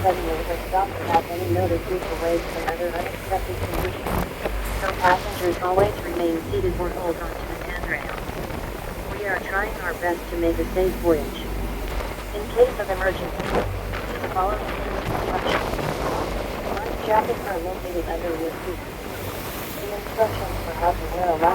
suddenly or stop without any notice due to waves or other unexpected conditions, so passengers always remain seated or hold onto the handrail. We are trying our best to make a safe voyage. In case of emergency, please follow the instructions. Life jackets are located under your seat. The instructions for how to wear a life